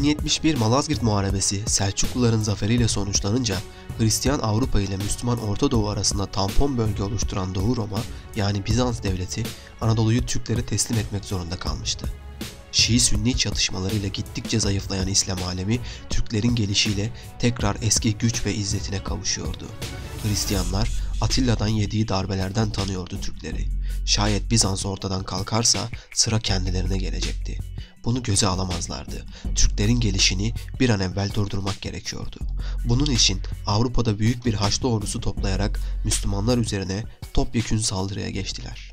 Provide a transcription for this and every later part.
1071 Malazgirt Muharebesi Selçukluların zaferiyle sonuçlanınca Hristiyan Avrupa ile Müslüman Orta Doğu arasında tampon bölge oluşturan Doğu Roma yani Bizans devleti Anadolu'yu Türklere teslim etmek zorunda kalmıştı. Şii-Sünni çatışmalarıyla gittikçe zayıflayan İslam alemi Türklerin gelişiyle tekrar eski güç ve izzetine kavuşuyordu. Hristiyanlar Atilla'dan yediği darbelerden tanıyordu Türkleri. Şayet Bizans ortadan kalkarsa sıra kendilerine gelecekti. Bunu göze alamazlardı. Türklerin gelişini bir an evvel durdurmak gerekiyordu. Bunun için Avrupa'da büyük bir Haçlı ordusu toplayarak Müslümanlar üzerine topyekün saldırıya geçtiler.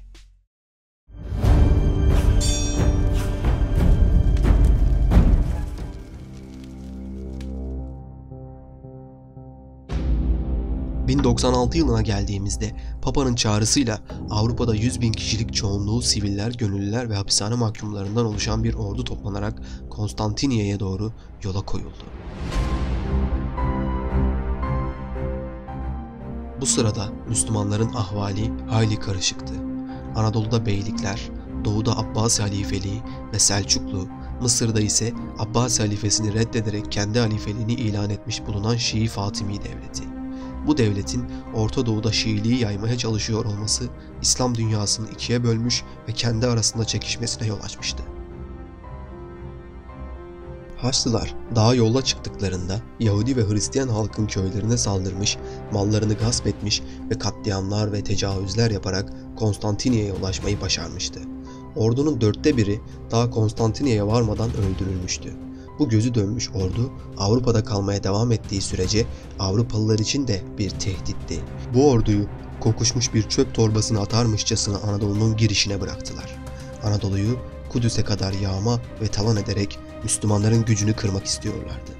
...1096 yılına geldiğimizde Papa'nın çağrısıyla Avrupa'da 100.000 kişilik çoğunluğu siviller, gönüllüler ve hapishane mahkumlarından oluşan bir ordu toplanarak Konstantiniyye'ye doğru yola koyuldu. Bu sırada Müslümanların ahvali hayli karışıktı. Anadolu'da beylikler, Doğu'da Abbasi halifeliği ve Selçuklu, Mısır'da ise Abbasi halifesini reddederek kendi halifeliğini ilan etmiş bulunan Şii Fatimi devleti. Bu devletin Orta Doğu'da Şiiliği yaymaya çalışıyor olması İslam dünyasını ikiye bölmüş ve kendi arasında çekişmesine yol açmıştı. Haçlılar dağa yola çıktıklarında Yahudi ve Hristiyan halkın köylerine saldırmış, mallarını gasp etmiş ve katliamlar ve tecavüzler yaparak Konstantiniyye'ye ulaşmayı başarmıştı. Ordunun 1/4 daha Konstantiniyye'ye varmadan öldürülmüştü. Bu gözü dönmüş ordu Avrupa'da kalmaya devam ettiği sürece Avrupalılar için de bir tehditti. Bu orduyu kokuşmuş bir çöp torbasına atarmışçasına Anadolu'nun girişine bıraktılar. Anadolu'yu Kudüs'e kadar yağma ve talan ederek Müslümanların gücünü kırmak istiyorlardı.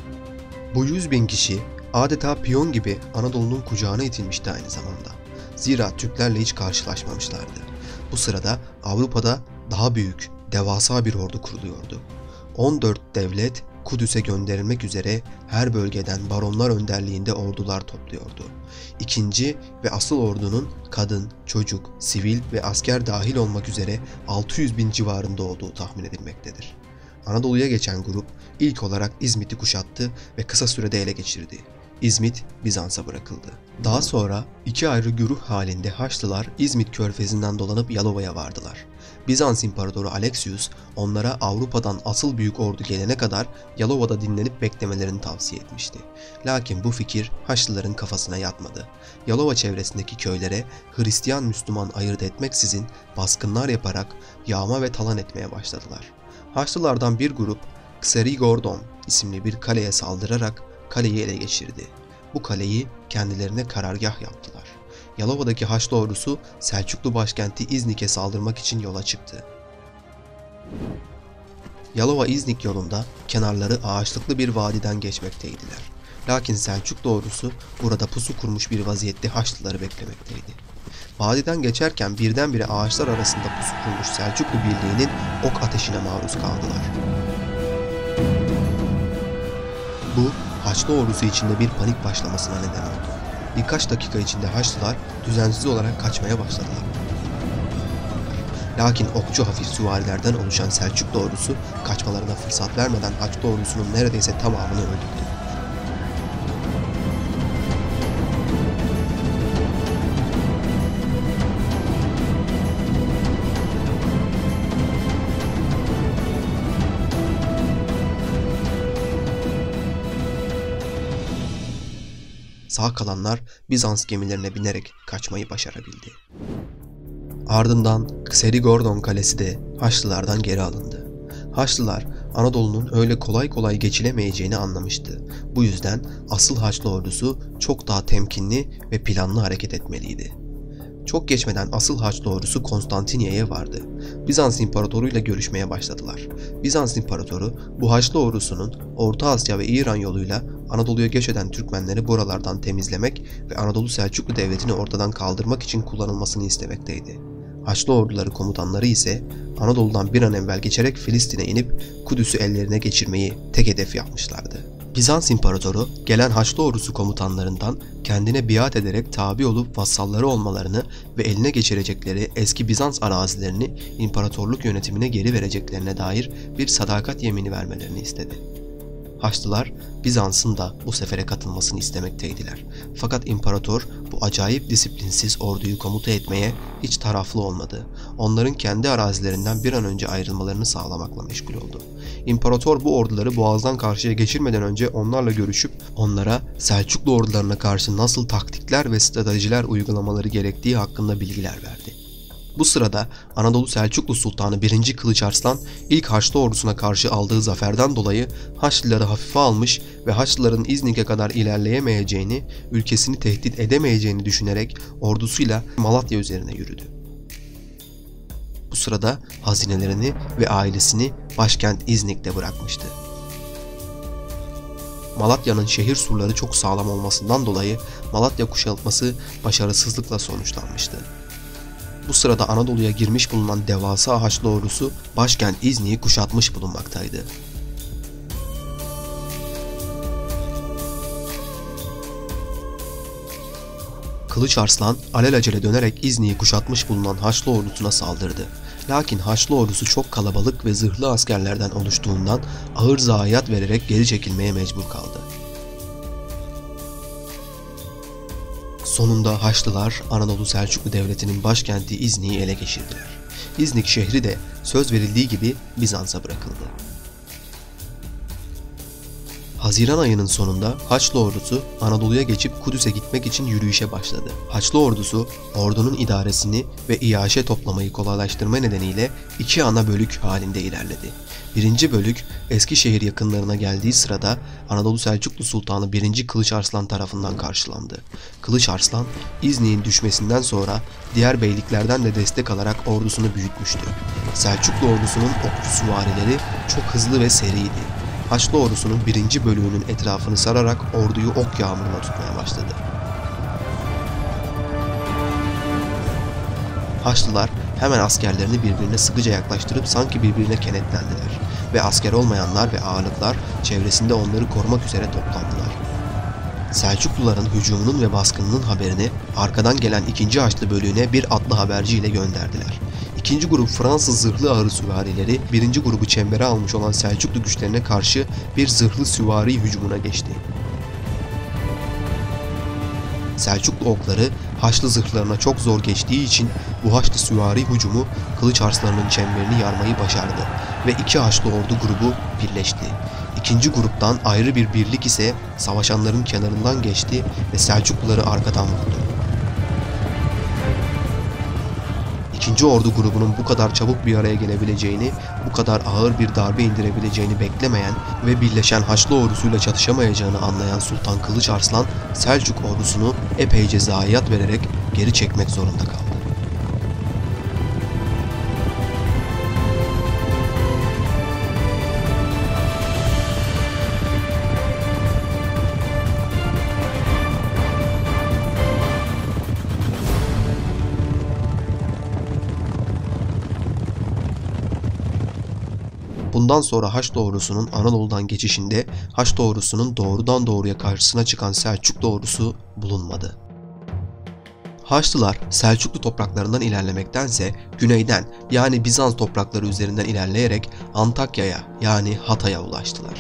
Bu 100.000 kişi adeta piyon gibi Anadolu'nun kucağına itilmişti aynı zamanda. Zira Türklerle hiç karşılaşmamışlardı. Bu sırada Avrupa'da daha büyük, devasa bir ordu kuruluyordu. 14 devlet Kudüs'e gönderilmek üzere her bölgeden baronlar önderliğinde ordular topluyordu. İkinci ve asıl ordunun kadın, çocuk, sivil ve asker dahil olmak üzere 600.000 civarında olduğu tahmin edilmektedir. Anadolu'ya geçen grup ilk olarak İzmit'i kuşattı ve kısa sürede ele geçirdi. İzmit Bizans'a bırakıldı. Daha sonra iki ayrı güruh halinde Haçlılar İzmit körfezinden dolanıp Yalova'ya vardılar. Bizans İmparatoru Alexius onlara Avrupa'dan asıl büyük ordu gelene kadar Yalova'da dinlenip beklemelerini tavsiye etmişti. Lakin bu fikir Haçlıların kafasına yatmadı. Yalova çevresindeki köylere Hristiyan-Müslüman ayırt etmeksizin baskınlar yaparak yağma ve talan etmeye başladılar. Haçlılardan bir grup Kserigordon isimli bir kaleye saldırarak kaleyi ele geçirdi. Bu kaleyi kendilerine karargah yaptılar. Yalova'daki Haçlı ordusu Selçuklu başkenti İznik'e saldırmak için yola çıktı. Yalova-İznik yolunda kenarları ağaçlıklı bir vadiden geçmekteydiler. Lakin Selçuklu ordusu burada pusu kurmuş bir vaziyette Haçlıları beklemekteydi. Vadiden geçerken birdenbire ağaçlar arasında pusu kurmuş Selçuklu birliğinin ok ateşine maruz kaldılar. Bu Haçlı ordusu içinde bir panik başlamasına neden oldu. Birkaç dakika içinde Haçlılar düzensiz olarak kaçmaya başladılar. Lakin okçu hafif süvarilerden oluşan Selçuklu ordusu kaçmalarına fırsat vermeden Haçlı ordusunun neredeyse tamamını öldürdü. Sağ kalanlar Bizans gemilerine binerek kaçmayı başarabildi. Ardından Kserigordon kalesi de Haçlılardan geri alındı. Haçlılar Anadolu'nun öyle kolay kolay geçilemeyeceğini anlamıştı. Bu yüzden asıl Haçlı ordusu çok daha temkinli ve planlı hareket etmeliydi. Çok geçmeden asıl Haçlı ordusu Konstantiniyye'ye vardı. Bizans İmparatoru ile görüşmeye başladılar. Bizans İmparatoru bu Haçlı ordusunun Orta Asya ve İran yoluyla Anadolu'ya göç eden Türkmenleri buralardan temizlemek ve Anadolu Selçuklu Devleti'ni ortadan kaldırmak için kullanılmasını istemekteydi. Haçlı orduları komutanları ise Anadolu'dan bir an evvel geçerek Filistin'e inip Kudüs'ü ellerine geçirmeyi tek hedef yapmışlardı. Bizans İmparatoru gelen Haçlı ordusu komutanlarından kendine biat ederek tabi olup vassalları olmalarını ve eline geçirecekleri eski Bizans arazilerini imparatorluk yönetimine geri vereceklerine dair bir sadakat yemini vermelerini istedi. Haçlılar Bizans'ın da bu sefere katılmasını istemekteydiler. Fakat imparator bu acayip disiplinsiz orduyu komuta etmeye hiç taraflı olmadı. Onların kendi arazilerinden bir an önce ayrılmalarını sağlamakla meşgul oldu. İmparator bu orduları Boğaz'dan karşıya geçirmeden önce onlarla görüşüp onlara Selçuklu ordularına karşı nasıl taktikler ve stratejiler uygulamaları gerektiği hakkında bilgiler verdi. Bu sırada Anadolu Selçuklu Sultanı 1. Kılıç Arslan ilk Haçlı ordusuna karşı aldığı zaferden dolayı Haçlıları hafife almış ve Haçlıların İznik'e kadar ilerleyemeyeceğini, ülkesini tehdit edemeyeceğini düşünerek ordusuyla Malatya üzerine yürüdü. Bu sırada hazinelerini ve ailesini başkent İznik'te bırakmıştı. Malatya'nın şehir surları çok sağlam olmasından dolayı Malatya kuşatması başarısızlıkla sonuçlanmıştı. Bu sırada Anadolu'ya girmiş bulunan devasa Haçlı ordusu başkent İznik'i kuşatmış bulunmaktaydı. Kılıç Arslan alelacele dönerek İznik'i kuşatmış bulunan Haçlı ordusuna saldırdı. Lakin Haçlı ordusu çok kalabalık ve zırhlı askerlerden oluştuğundan ağır zayiat vererek geri çekilmeye mecbur kaldı. Sonunda Haçlılar Anadolu Selçuklu Devleti'nin başkenti İznik'i ele geçirdiler. İznik şehri de söz verildiği gibi Bizans'a bırakıldı. Haziran ayının sonunda Haçlı ordusu Anadolu'ya geçip Kudüs'e gitmek için yürüyüşe başladı. Haçlı ordusu ordunun idaresini ve iaşe toplamayı kolaylaştırma nedeniyle iki ana bölük halinde ilerledi. Birinci bölük Eskişehir yakınlarına geldiği sırada Anadolu Selçuklu Sultanı 1. Kılıç Arslan tarafından karşılandı. Kılıç Arslan, İznik'in düşmesinden sonra diğer beyliklerden de destek alarak ordusunu büyütmüştü. Selçuklu ordusunun okçu süvarileri çok hızlı ve seriydi. Haçlı ordusunun 1. bölüğünün etrafını sararak orduyu ok yağmuruna tutmaya başladı. Haçlılar hemen askerlerini birbirine sıkıca yaklaştırıp sanki birbirine kenetlendiler ve asker olmayanlar ve ağırlıklar çevresinde onları korumak üzere toplandılar. Selçukluların hücumunun ve baskınının haberini arkadan gelen 2. Haçlı bölüğüne bir atlı haberci ile gönderdiler. İkinci grup Fransız zırhlı ağır süvarileri, birinci grubu çembere almış olan Selçuklu güçlerine karşı bir zırhlı süvari hücumuna geçti. Selçuklu okları Haçlı zırhlarına çok zor geçtiği için bu Haçlı süvari hücumu Kılıç Arslan'ın çemberini yarmayı başardı ve iki Haçlı ordu grubu birleşti. İkinci gruptan ayrı bir birlik ise savaşanların kenarından geçti ve Selçukluları arkadan vurdu. İkinci ordu grubunun bu kadar çabuk bir araya gelebileceğini, bu kadar ağır bir darbe indirebileceğini beklemeyen ve birleşen Haçlı ordusuyla çatışamayacağını anlayan Sultan Kılıç Arslan, Selçuk ordusunu epeyce zayiat vererek geri çekmek zorunda kaldı. Bundan sonra Haçlı ordusunun Anadolu'dan geçişinde Haçlı ordusunun doğrudan doğruya karşısına çıkan Selçuklu ordusu bulunmadı. Haçlılar Selçuklu topraklarından ilerlemektense güneyden yani Bizans toprakları üzerinden ilerleyerek Antakya'ya yani Hatay'a ulaştılar.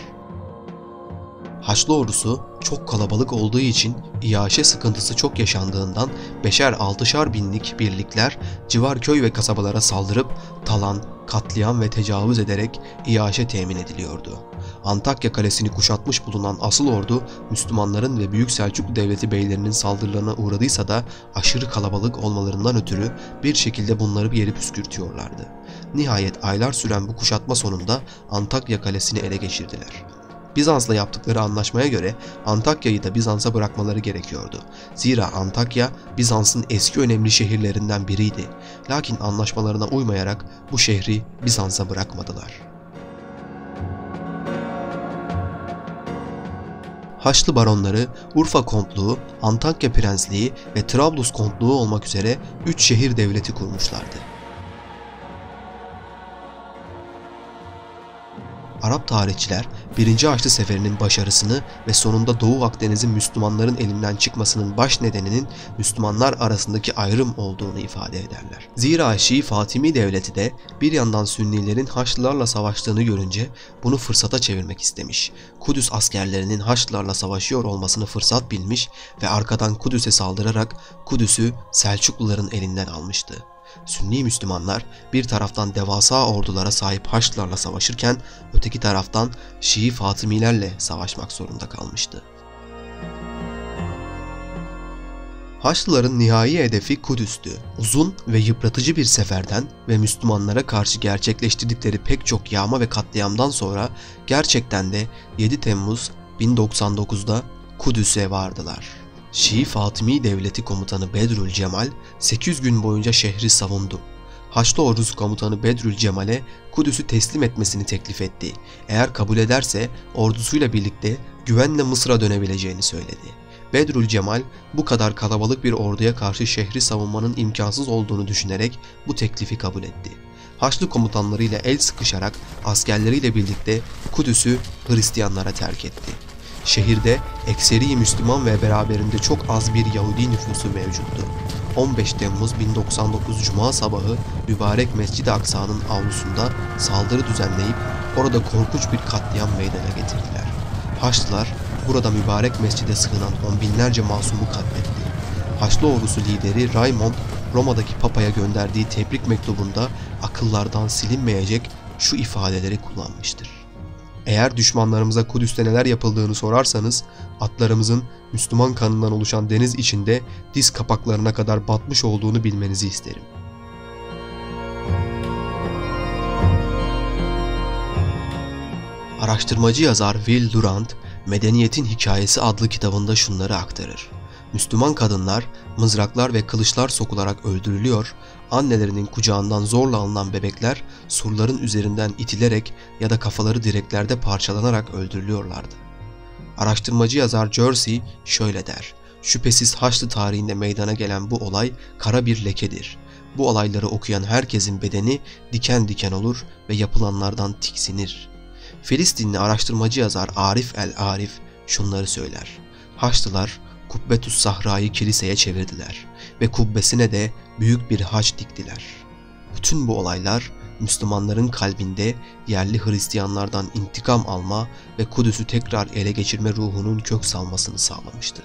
Haçlı ordusu çok kalabalık olduğu için iaşe sıkıntısı çok yaşandığından 5'er-6'şar binlik birlikler civar köy ve kasabalara saldırıp talan, katliam ve tecavüz ederek iaşe temin ediliyordu. Antakya kalesini kuşatmış bulunan asıl ordu Müslümanların ve Büyük Selçuklu Devleti beylerinin saldırılarına uğradıysa da aşırı kalabalık olmalarından ötürü bir şekilde bunları bir yere püskürtüyorlardı. Nihayet aylar süren bu kuşatma sonunda Antakya kalesini ele geçirdiler. Bizans'la yaptıkları anlaşmaya göre Antakya'yı da Bizans'a bırakmaları gerekiyordu. Zira Antakya Bizans'ın eski önemli şehirlerinden biriydi. Lakin anlaşmalarına uymayarak bu şehri Bizans'a bırakmadılar. Haçlı baronları Urfa Kontluğu, Antakya Prensliği ve Trablus Kontluğu olmak üzere 3 şehir devleti kurmuşlardı. Arap tarihçiler 1. Haçlı Seferi'nin başarısını ve sonunda Doğu Akdeniz'in Müslümanların elinden çıkmasının baş nedeninin Müslümanlar arasındaki ayrım olduğunu ifade ederler. Zira Şii Fatimi Devleti de bir yandan Sünnilerin Haçlılarla savaştığını görünce bunu fırsata çevirmek istemiş. Kudüs askerlerinin Haçlılarla savaşıyor olmasını fırsat bilmiş ve arkadan Kudüs'e saldırarak Kudüs'ü Selçukluların elinden almıştı. Sünni Müslümanlar bir taraftan devasa ordulara sahip Haçlılarla savaşırken öteki taraftan Şii Fatimilerle savaşmak zorunda kalmıştı. Haçlıların nihai hedefi Kudüs'tü. Uzun ve yıpratıcı bir seferden ve Müslümanlara karşı gerçekleştirdikleri pek çok yağma ve katliamdan sonra gerçekten de 7 Temmuz 1099'da Kudüs'e vardılar. Şii Fatimi Devleti Komutanı Bedrül Cemal 8 gün boyunca şehri savundu. Haçlı ordusu komutanı Bedrül Cemal'e Kudüs'ü teslim etmesini teklif etti. Eğer kabul ederse ordusuyla birlikte güvenle Mısır'a dönebileceğini söyledi. Bedrül Cemal bu kadar kalabalık bir orduya karşı şehri savunmanın imkansız olduğunu düşünerek bu teklifi kabul etti. Haçlı komutanlarıyla el sıkışarak askerleriyle birlikte Kudüs'ü Hristiyanlara terk etti. Şehirde ekseri Müslüman ve beraberinde çok az bir Yahudi nüfusu mevcuttu. 15 Temmuz 1099 Cuma sabahı mübarek Mescid-i Aksa'nın avlusunda saldırı düzenleyip orada korkunç bir katliam meydana getirdiler. Haçlılar burada mübarek mescide sığınan on binlerce masumu katletti. Haçlı ordusu lideri Raymond, Roma'daki Papa'ya gönderdiği tebrik mektubunda akıllardan silinmeyecek şu ifadeleri kullanmıştır. Eğer düşmanlarımıza Kudüs'te neler yapıldığını sorarsanız, atlarımızın Müslüman kanından oluşan deniz içinde diz kapaklarına kadar batmış olduğunu bilmenizi isterim. Araştırmacı yazar Will Durant, Medeniyetin Hikayesi adlı kitabında şunları aktarır. Müslüman kadınlar mızraklar ve kılıçlar sokularak öldürülüyor, annelerinin kucağından zorla alınan bebekler surların üzerinden itilerek ya da kafaları direklerde parçalanarak öldürülüyorlardı. Araştırmacı yazar Jersey şöyle der: şüphesiz Haçlı tarihinde meydana gelen bu olay kara bir lekedir. Bu olayları okuyan herkesin bedeni diken diken olur ve yapılanlardan tiksinir. Filistinli araştırmacı yazar Arif el-Arif şunları söyler: Haçlılar Kubbetü's Sahra'yı kiliseye çevirdiler ve kubbesine de büyük bir haç diktiler. Bütün bu olaylar Müslümanların kalbinde yerli Hristiyanlardan intikam alma ve Kudüs'ü tekrar ele geçirme ruhunun kök salmasını sağlamıştı.